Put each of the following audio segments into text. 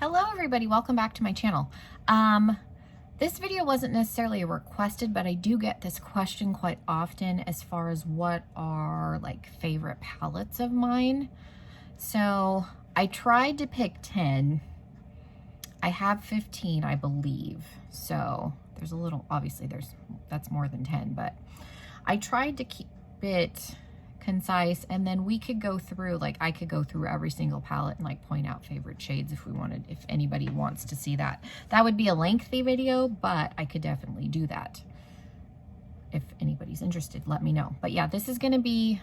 Hello everybody, welcome back to my channel. This video wasn't necessarily requested, but I do get this question quite often as far as what are like favorite palettes of mine. So I tried to pick 10. I have 15, I believe. So there's a little, obviously that's more than 10, but I tried to keep it concise, and then we could go through, like I could go through every single palette and like point out favorite shades if we wanted, if anybody wants to see that. That would be a lengthy video, but I could definitely do that. If anybody's interested, let me know. But yeah, this is gonna be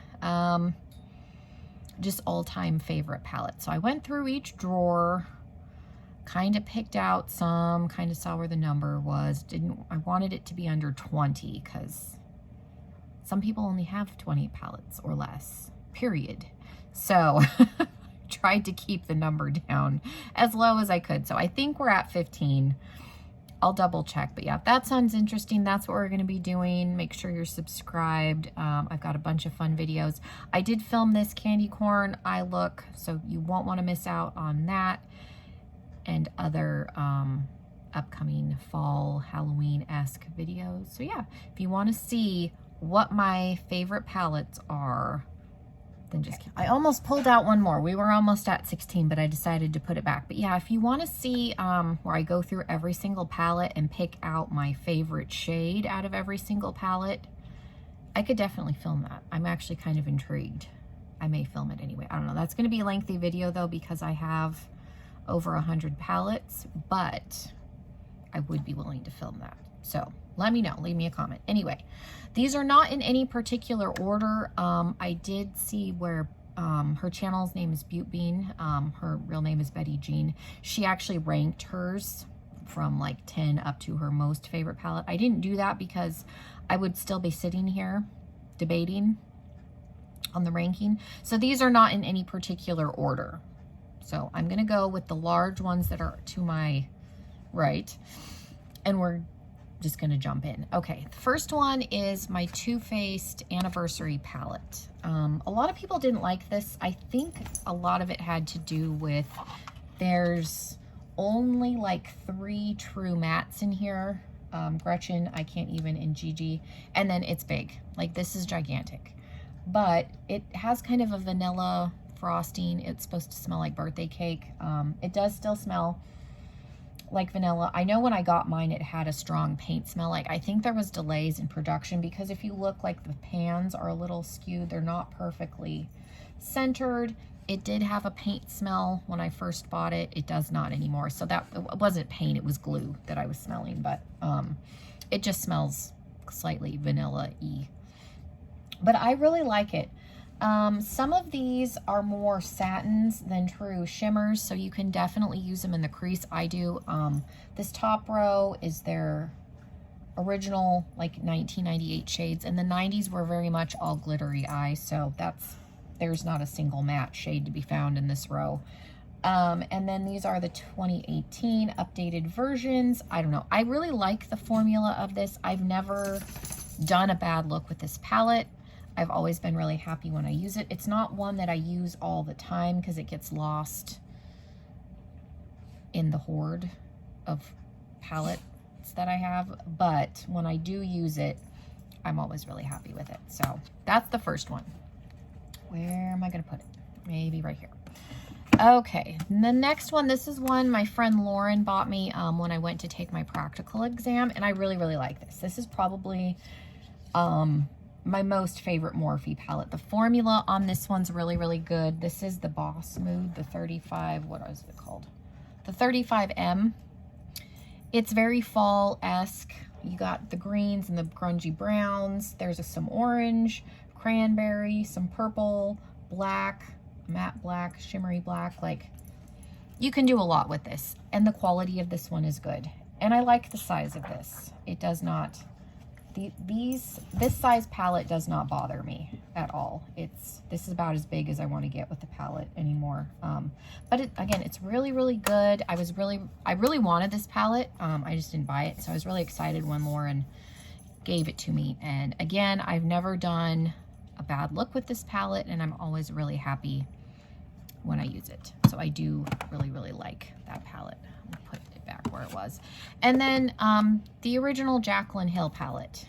just all-time favorite palette. So I went through each drawer, kind of picked out some, kind of saw where the number was. I wanted it to be under 20 because some people only have 20 palettes or less, period. So tried to keep the number down as low as I could. So I think we're at 15. I'll double check, but yeah, if that sounds interesting, that's what we're gonna be doing. Make sure you're subscribed. I've got a bunch of fun videos. I did film this candy corn eye look, so you won't wanna miss out on that and other upcoming fall Halloween-esque videos. So yeah, if you wanna see what my favorite palettes are, then just keep. I almost pulled out one more. We were almost at 16, but I decided to put it back. But yeah, if you want to see where I go through every single palette and pick out my favorite shade out of every single palette, I could definitely film that. I'm actually kind of intrigued. I may film it anyway. I don't know. That's going to be a lengthy video though, because I have over 100 palettes, but I would be willing to film that. So let me know, leave me a comment. Anyway, these are not in any particular order. I did see where her channel's name is Butte Bean. Her real name is Betty Jean. She actually ranked hers from like 10 up to her most favorite palette. I didn't do that because I would still be sitting here debating on the ranking. So these are not in any particular order. So I'm gonna go with the large ones that are to my right, and we're just gonna jump in. Okay, the first one is my Too Faced Anniversary palette. A lot of people didn't like this. I think a lot of it had to do with there's only like 3 true mattes in here. Gretchen, I Can't Even, and Gigi, and then it's big. Like this is gigantic, but it has kind of a vanilla frosting. It's supposed to smell like birthday cake. It does still smell like vanilla. I know when I got mine, it had a strong paint smell. Like I think there was delays in production because if you look, like the pans are a little skewed. They're not perfectly centered. It did have a paint smell when I first bought it. It does not anymore. So that it wasn't paint, it was glue that I was smelling, but it just smells slightly vanilla-y. But I really like it. Some of these are more satins than true shimmers, so you can definitely use them in the crease. I do. This top row is their original like 1998 shades, and the 90s were very much all glittery eye, so there's not a single matte shade to be found in this row. And then these are the 2018 updated versions. I don't know. I really like the formula of this. I've never done a bad look with this palette. I've always been really happy when I use it. It's not one that I use all the time because it gets lost in the horde of palettes that I have. But when I do use it, I'm always really happy with it. So that's the first one. Where am I going to put it? Maybe right here. Okay, and the next one, this is one my friend Lauren bought me when I went to take my practical exam, and I really, really like this. This is probably my most favorite Morphe palette. The formula on this one's really, really good. This is the Boss Mood, the 35, what is it called? The 35M. It's very fall-esque. You got the greens and the grungy browns. There's some orange, cranberry, some purple, black, matte black, shimmery black. Like, you can do a lot with this. And the quality of this one is good. And I like the size of this. It does not... This size palette does not bother me at all. This is about as big as I want to get with the palette anymore. But again, it's really, really good. I really wanted this palette. I just didn't buy it. So I was really excited when Lauren gave it to me. And again, I've never done a bad look with this palette, and I'm always really happy when I use it. So I do really, really like that palette. where it was. And then the original Jaclyn Hill palette.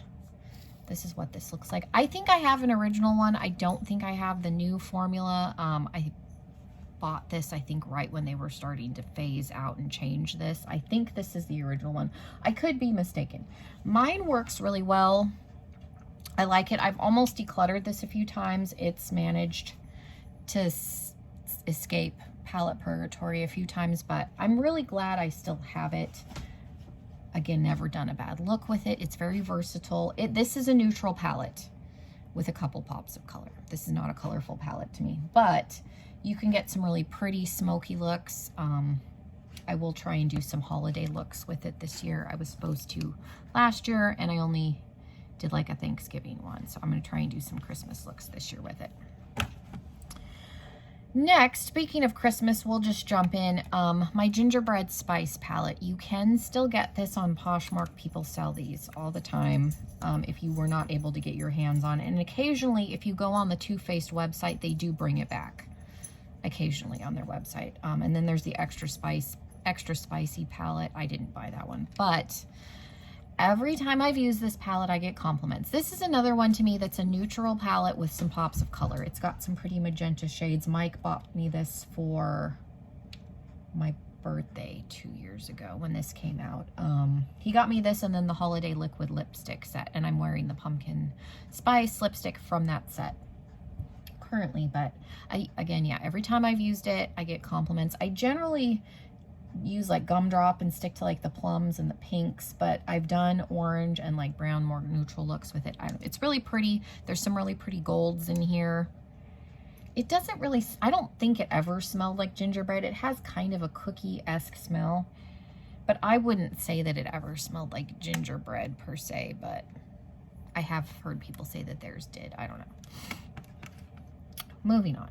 This is what this looks like. I think I have an original one. I don't think I have the new formula. I bought this, I think, right when they were starting to phase out and change this. I think this is the original one. I could be mistaken. Mine works really well. I like it. I've almost decluttered this a few times. It's managed to escape palette purgatory a few times, but I'm really glad I still have it. Again, never done a bad look with it. It's very versatile. This is a neutral palette with a couple pops of color. This is not a colorful palette to me, but you can get some really pretty smoky looks. I will try and do some holiday looks with it this year. I was supposed to last year, and I only did like a Thanksgiving one. So I'm going to try and do some Christmas looks this year with it. Next, speaking of Christmas, we'll just jump in. My Gingerbread Spice palette. You can still get this on Poshmark. People sell these all the time if you were not able to get your hands on it. And occasionally, if you go on the Too Faced website, they do bring it back occasionally on their website. And then there's the Extra Spicy palette. I didn't buy that one, but every time I've used this palette, I get compliments. This is another one to me that's a neutral palette with some pops of color. It's got some pretty magenta shades. Mike bought me this for my birthday 2 years ago when this came out. He got me this and then the holiday liquid lipstick set, and I'm wearing the pumpkin spice lipstick from that set currently. But again, yeah, every time I've used it, I get compliments. I generally use like gumdrop and stick to like the plums and the pinks, but I've done orange and like brown, more neutral looks with it. It's really pretty. There's some really pretty golds in here. It doesn't really, I don't think it ever smelled like gingerbread. It has kind of a cookie-esque smell, but I wouldn't say that it ever smelled like gingerbread per se, but I have heard people say that theirs did. I don't know. Moving on.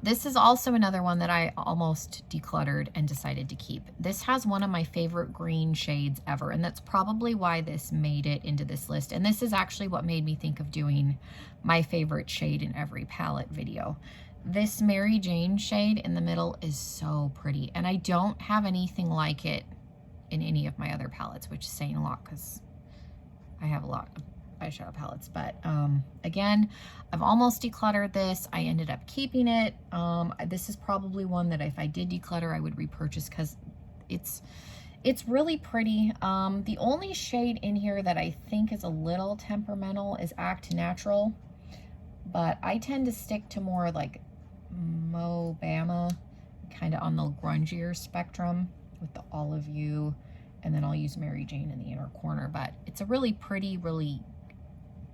This is also another one that I almost decluttered and decided to keep. This has one of my favorite green shades ever, and that's probably why this made it into this list. And this is actually what made me think of doing my favorite shade in every palette video. This Mary Jane shade in the middle is so pretty, and I don't have anything like it in any of my other palettes, which is saying a lot because I have a lot of eyeshadow palettes. But again, I've almost decluttered this. I ended up keeping it. This is probably one that if I did declutter, I would repurchase because it's really pretty. The only shade in here that I think is a little temperamental is Act Natural, but I tend to stick to more like Mo Bama, kind of on the grungier spectrum with the Olive You, and then I'll use Mary Jane in the inner corner. But it's a really pretty, really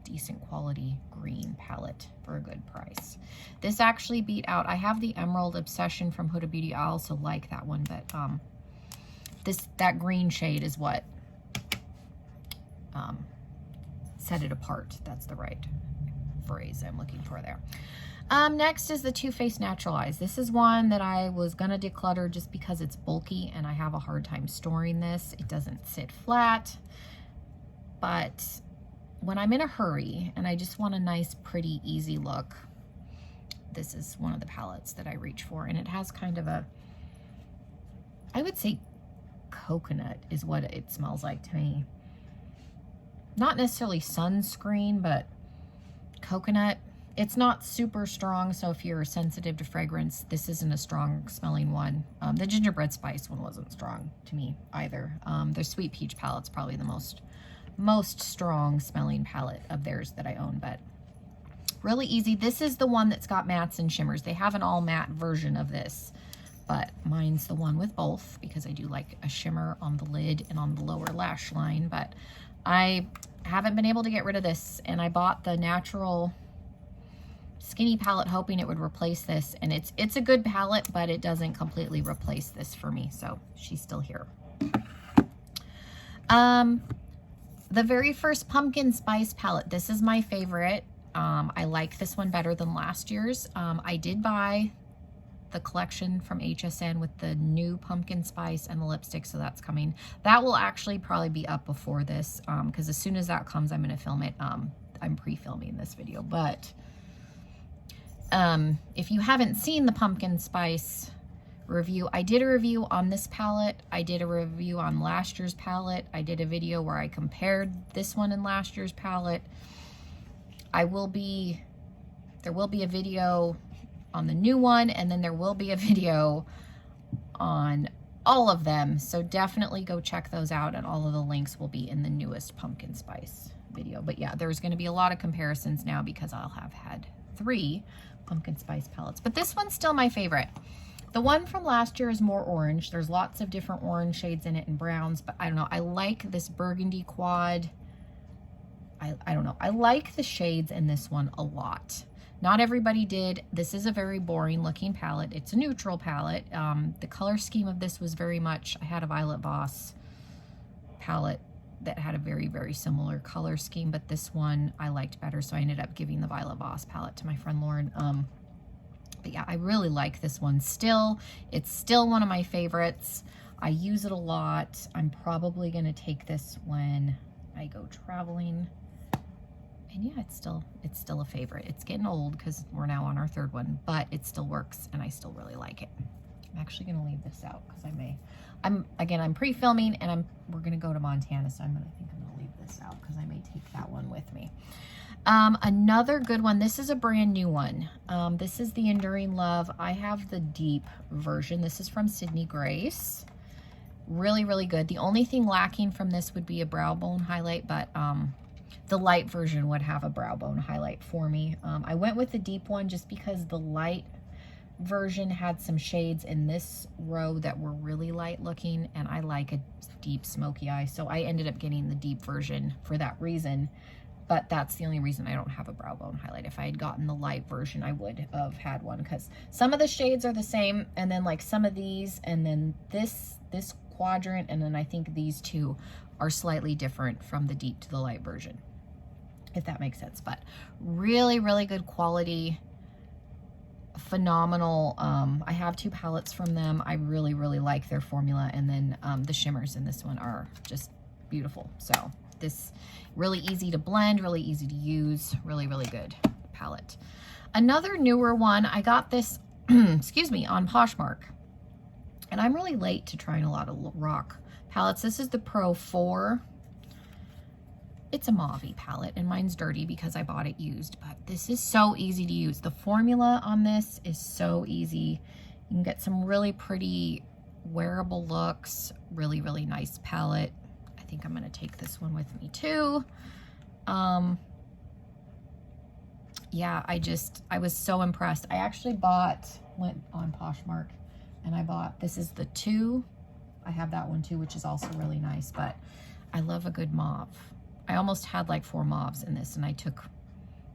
decent quality green palette for a good price. This actually beat out, I have the Emerald Obsession from Huda Beauty. I also like that one, but that green shade is what set it apart. That's the right phrase I'm looking for there. Next is the Too Faced Natural Eyes. This is one that I was gonna declutter just because it's bulky and I have a hard time storing this. It doesn't sit flat, but when I'm in a hurry and I just want a nice, pretty, easy look, this is one of the palettes that I reach for. And it has kind of a, I would say coconut is what it smells like to me. Not necessarily sunscreen, but coconut. It's not super strong, so if you're sensitive to fragrance, this isn't a strong smelling one. The Gingerbread Spice one wasn't strong to me either. The Sweet Peach palette's probably the most strong smelling palette of theirs that I own, but really easy. This is the one that's got mattes and shimmers. They have an all matte version of this, but mine's the one with both because I do like a shimmer on the lid and on the lower lash line. But I haven't been able to get rid of this, and I bought the Natural Skinny palette hoping it would replace this, and it's a good palette, but it doesn't completely replace this for me, so she's still here. The very first Pumpkin Spice palette, this is my favorite. I like this one better than last year's. I did buy the collection from HSN with the new Pumpkin Spice and the lipstick, so that's coming. That will actually probably be up before this, because as soon as that comes, I'm going to film it. I'm pre-filming this video, but if you haven't seen the Pumpkin Spice review. I did a review on this palette. I did a review on last year's palette. I did a video where I compared this one and last year's palette. There will be a video on the new one, and then there will be a video on all of them. So definitely go check those out, and all of the links will be in the newest pumpkin spice video. But yeah, there's going to be a lot of comparisons now because I'll have had 3 pumpkin spice palettes. But this one's still my favorite. The one from last year is more orange. There's lots of different orange shades in it and browns, but I don't know. I like this burgundy quad. I don't know. I like the shades in this one a lot. Not everybody did. This is a very boring looking palette. It's a neutral palette. The color scheme of this was very much, I had a Violet Voss palette that had a very, very similar color scheme, but this one I liked better, so I ended up giving the Violet Voss palette to my friend Lauren. But yeah, I really like this one still. It's still one of my favorites. I use it a lot. I'm probably going to take this when I go traveling. And yeah, it's still a favorite. It's getting old because we're now on our 3rd one, but it still works and I still really like it. I'm actually going to leave this out because I'm pre-filming and we're going to go to Montana, so I think I'm going to leave this out because I may take that one with me. Another good one, this is a brand new one. This is the Enduring Love. I have the deep version. This is from Sydney Grace. Really, really good. The only thing lacking from this would be a brow bone highlight, but the light version would have a brow bone highlight for me. I went with the deep one just because the light version had some shades in this row that were really light looking, and I like a deep smoky eye, so I ended up getting the deep version for that reason. But that's the only reason I don't have a brow bone highlight. If I had gotten the light version, I would have had one, because some of the shades are the same, and then like some of these, and then this quadrant, and then I think these 2 are slightly different from the deep to the light version, if that makes sense. But really, really good quality, phenomenal. I have 2 palettes from them. I really, really like their formula, and then the shimmers in this one are just beautiful. So this really easy to blend, really easy to use, really, really good palette. Another newer one, I got this, excuse me, on Poshmark. And I'm really late to trying a lot of rock palettes. This is the Pro 4. It's a mauve palette, and mine's dirty because I bought it used, but this is so easy to use. The formula on this is so easy. You can get some really pretty wearable looks, really, really nice palette. I think I'm going to take this one with me too. Yeah, I was so impressed. I actually went on Poshmark, and I bought, this is the 2. I have that one too, which is also really nice, but I love a good mauve. I almost had like 4 mauves in this, and I took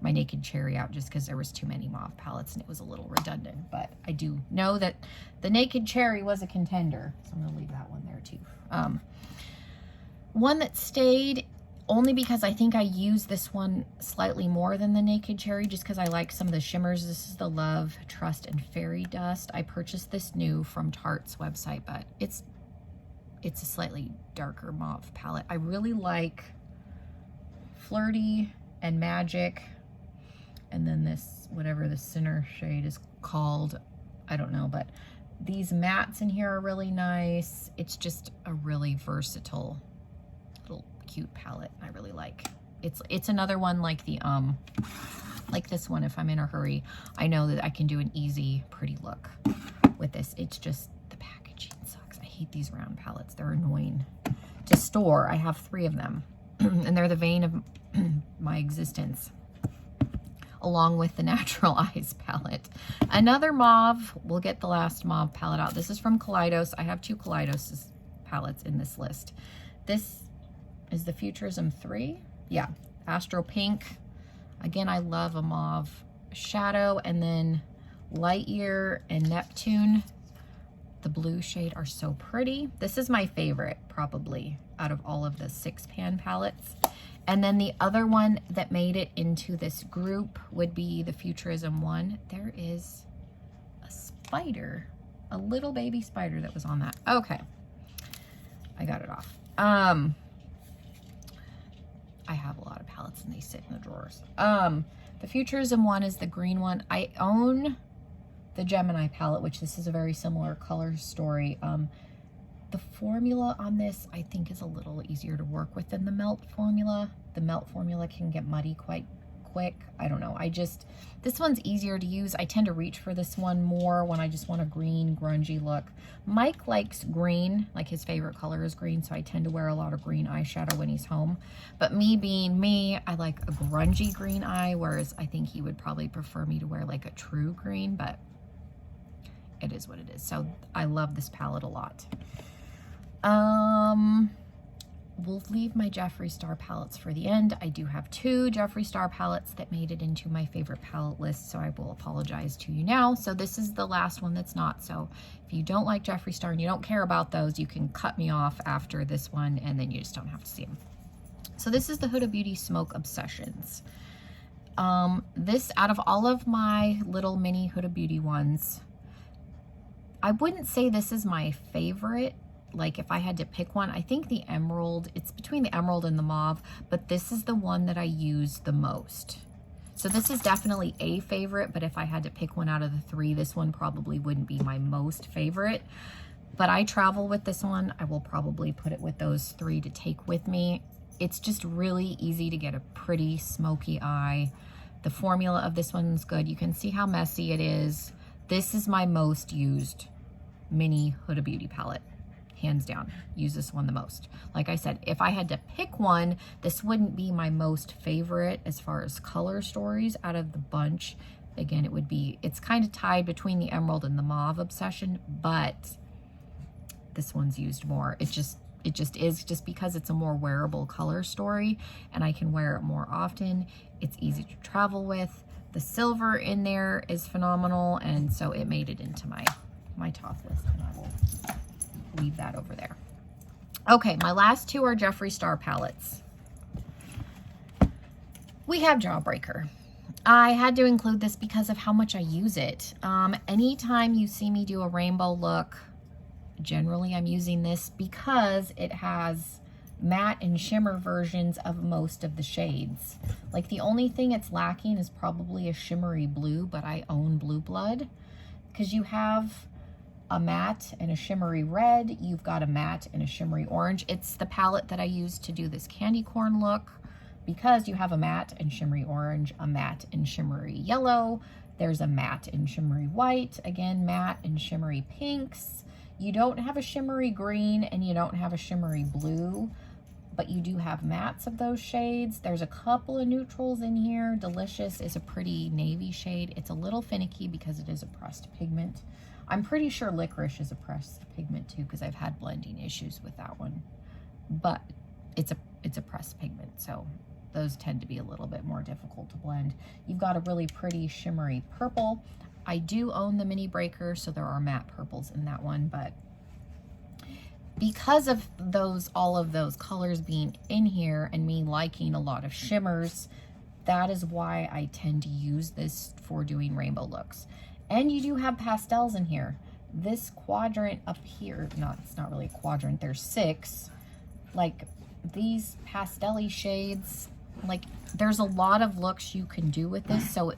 my Naked Cherry out just because there was too many mauve palettes and it was a little redundant. But I do know that the Naked Cherry was a contender, so I'm going to leave that one there too. One that stayed only because I think I used this one slightly more than the Naked Cherry, just because I like some of the shimmers. This is the Love, Trust, and Fairy Dust. I purchased this new from Tarte's website, but it's a slightly darker mauve palette. I really like Flirty and Magic, and then this, whatever the center shade is called, I don't know, but these mattes in here are really nice. It's just a really versatile little cute palette. I really like. It's another one like the like this one. If I'm in a hurry, I know that I can do an easy, pretty look with this. It's just the packaging sucks. I hate these round palettes. They're annoying to store. I have 3 of them, and they're the vein of my existence, along with the Natural Eyes palette. Another mauve. We'll get the last mauve palette out. This is from Kaleidos. I have 2 Kaleidos palettes in this list. This is the Futurism 3. Yeah, Astro Pink. Again, I love a mauve shadow. And then Lightyear and Neptune, the blue shade, are so pretty. This is my favorite, probably, out of all of the 6-pan palettes. And then the other one that made it into this group would be the Futurism 1. There is a spider, a little baby spider that was on that. Okay, I got it off. I have a lot of palettes and they sit in the drawers. The Futurism 1 is the green one. I own the Gemini palette, which this is a very similar color story. The formula on this, I think, is a little easier to work with than the Melt formula. The Melt formula can get muddy quite quick. I don't know. This one's easier to use. I tend to reach for this one more when I just want a green, grungy look. Mike likes green, like his favorite color is green, so I tend to wear a lot of green eyeshadow when he's home. But me being me, I like a grungy green eye, whereas I think he would probably prefer me to wear like a true green, but it is what it is. So I love this palette a lot. We'll leave my Jeffree Star palettes for the end. I do have 2 Jeffree Star palettes that made it into my favorite palette list, so I will apologize to you now. So this is the last one that's not. So if you don't like Jeffree Star and you don't care about those, you can cut me off after this one, and then you just don't have to see them. So this is the Huda Beauty Smoke Obsessions. This, out of all of my little mini Huda Beauty ones, I wouldn't say this is my favorite. Like if I had to pick one, I think the emerald, it's between the emerald and the mauve, but this is the one that I use the most. So this is definitely a favorite, but if I had to pick one out of the 3, this one probably wouldn't be my most favorite. But I travel with this one. I will probably put it with those 3 to take with me. It's just really easy to get a pretty smoky eye. The formula of this one's good. You can see how messy it is. This is my most used mini Huda Beauty palette. Hands down, use this one the most. Like I said, if I had to pick one, this wouldn't be my most favorite as far as color stories out of the bunch. Again, it's kind of tied between the emerald and the mauve obsession, but this one's used more. It just is, just because it's a more wearable color story and I can wear it more often. It's easy to travel with. The silver in there is phenomenal, and so it made it into my top list, and I will leave that over there. Okay, my last 2 are Jeffree Star palettes. We have Jawbreaker. I had to include this because of how much I use it. Anytime you see me do a rainbow look, generally I'm using this because it has matte and shimmer versions of most of the shades. Like the only thing it's lacking is probably a shimmery blue, but I own Blue Blood, because you have a matte and a shimmery red, you've got a matte and a shimmery orange. It's the palette that I use to do this candy corn look, because you have a matte and shimmery orange, a matte and shimmery yellow, there's a matte and shimmery white, again matte and shimmery pinks. You don't have a shimmery green and you don't have a shimmery blue, but you do have mattes of those shades. There's a couple of neutrals in here. Delicious is a pretty navy shade. It's a little finicky because it is a pressed pigment. I'm pretty sure Licorice is a pressed pigment too, because I've had blending issues with that one. But it's a pressed pigment, so those tend to be a little bit more difficult to blend. You've got a really pretty shimmery purple. I do own the Mini Breaker, so there are matte purples in that one, but because of all of those colors being in here and me liking a lot of shimmers, that is why I tend to use this for doing rainbow looks. And you do have pastels in here. This quadrant up here, it's not really a quadrant, there's 6. Like these pastel-y shades, like there's a lot of looks you can do with this, so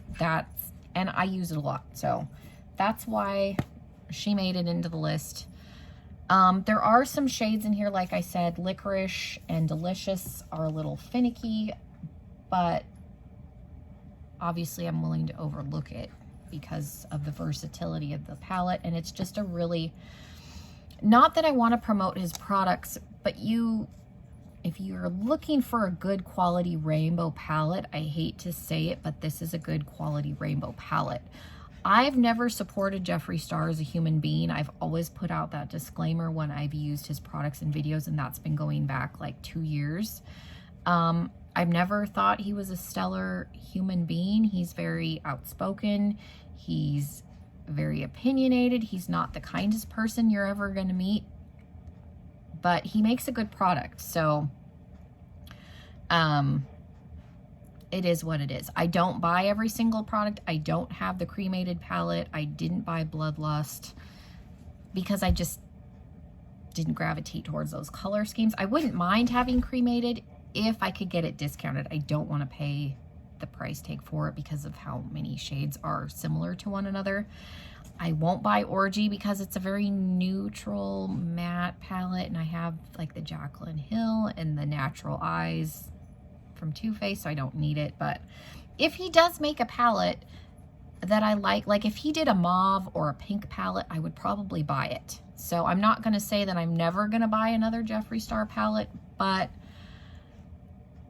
and I use it a lot. So that's why she made it into the list. There are some shades in here, like I said, Licorice and Delicious are a little finicky, but obviously I'm willing to overlook it because of the versatility of the palette. And it's just a really, not that I want to promote his products, but if you're looking for a good quality rainbow palette, I hate to say it, but this is a good quality rainbow palette. I've never supported Jeffree Star as a human being. I've always put out that disclaimer when I've used his products and videos, and that's been going back like 2 years. I've never thought he was a stellar human being. He's very outspoken. He's very opinionated. He's not the kindest person you're ever going to meet, but he makes a good product. So, it is what it is. I don't buy every single product. I don't have the cremated palette. I didn't buy Bloodlust because I just didn't gravitate towards those color schemes. I wouldn't mind having cremated if I could get it discounted. I don't want to pay the price tag for it because of how many shades are similar to one another. I won't buy Orgy because it's a very neutral matte palette, and I have like the Jaclyn Hill and the Natural Eyes from Too Faced, so I don't need it. But if he does make a palette that I like if he did a mauve or a pink palette, I would probably buy it. So I'm not going to say that I'm never going to buy another Jeffree Star palette, but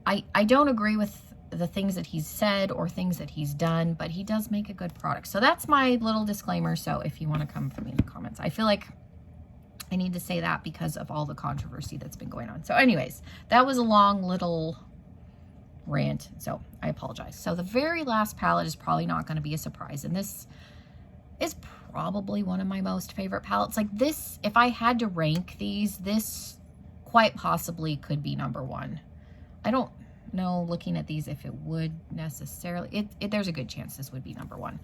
I don't agree with the things that he's said or things that he's done, but he does make a good product. So that's my little disclaimer. So if you want to come for me in the comments, I feel like I need to say that because of all the controversy that's been going on. So anyways, that was a long little rant, so I apologize. So the very last palette is probably not going to be a surprise, and this is probably one of my most favorite palettes. Like this, if I had to rank these, this quite possibly could be number one. I don't know, looking at these, if it would necessarily, there's a good chance this would be number one.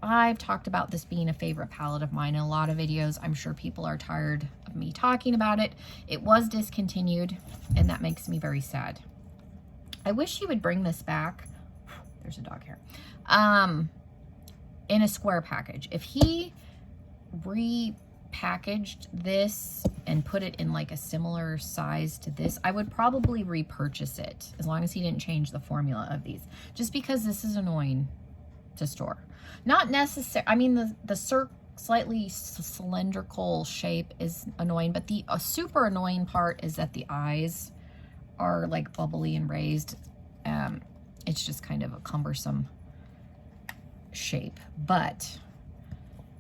I've talked about this being a favorite palette of mine in a lot of videos. I'm sure people are tired of me talking about it. It was discontinued, and that makes me very sad. I wish he would bring this back. There's a dog here. In a square package. If he repackaged this and put it in like a similar size to this, I would probably repurchase it as long as he didn't change the formula of these. Just because this is annoying to store. Not necessary. I mean, the slightly cylindrical shape is annoying, but the super annoying part is that the eyes are like bubbly and raised. It's just kind of a cumbersome shape, but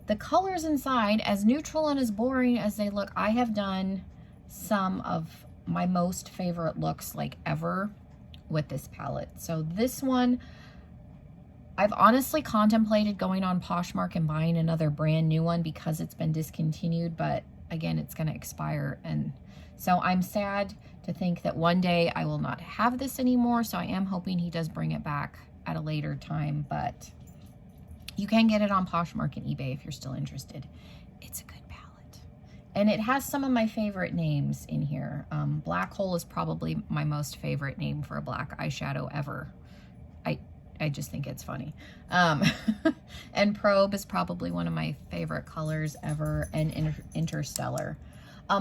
the colors inside, as neutral and as boring as they look, I have done some of my most favorite looks like ever with this palette. So this one, I've honestly contemplated going on Poshmark and buying another brand new one because it's been discontinued, but again, it's going to expire, and so I'm sad to think that one day I will not have this anymore. So I am hoping he does bring it back at a later time, but you can get it on Poshmark and eBay if you're still interested. It's a good palette. And it has some of my favorite names in here. Black Hole is probably my most favorite name for a black eyeshadow ever. I just think it's funny. And Probe is probably one of my favorite colors ever, and Interstellar.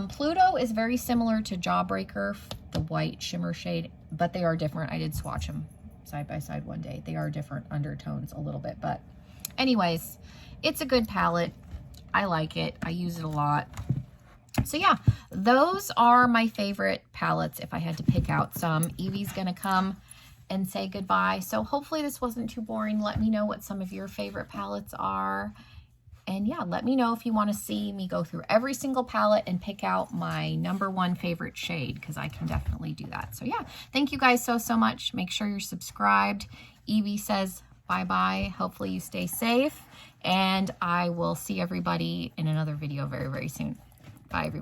Pluto is very similar to Jawbreaker, the white shimmer shade, but they are different. I did swatch them side by side one day. They are different undertones a little bit, but anyways, it's a good palette. I like it. I use it a lot. So yeah, those are my favorite palettes if I had to pick out some. Evie's gonna come and say goodbye. So hopefully this wasn't too boring. Let me know what some of your favorite palettes are. And yeah, let me know if you want to see me go through every single palette and pick out my number one favorite shade, because I can definitely do that. So yeah, thank you guys so much. Make sure you're subscribed. Evie says bye-bye. Hopefully you stay safe, and I will see everybody in another video very, very soon. Bye, everyone.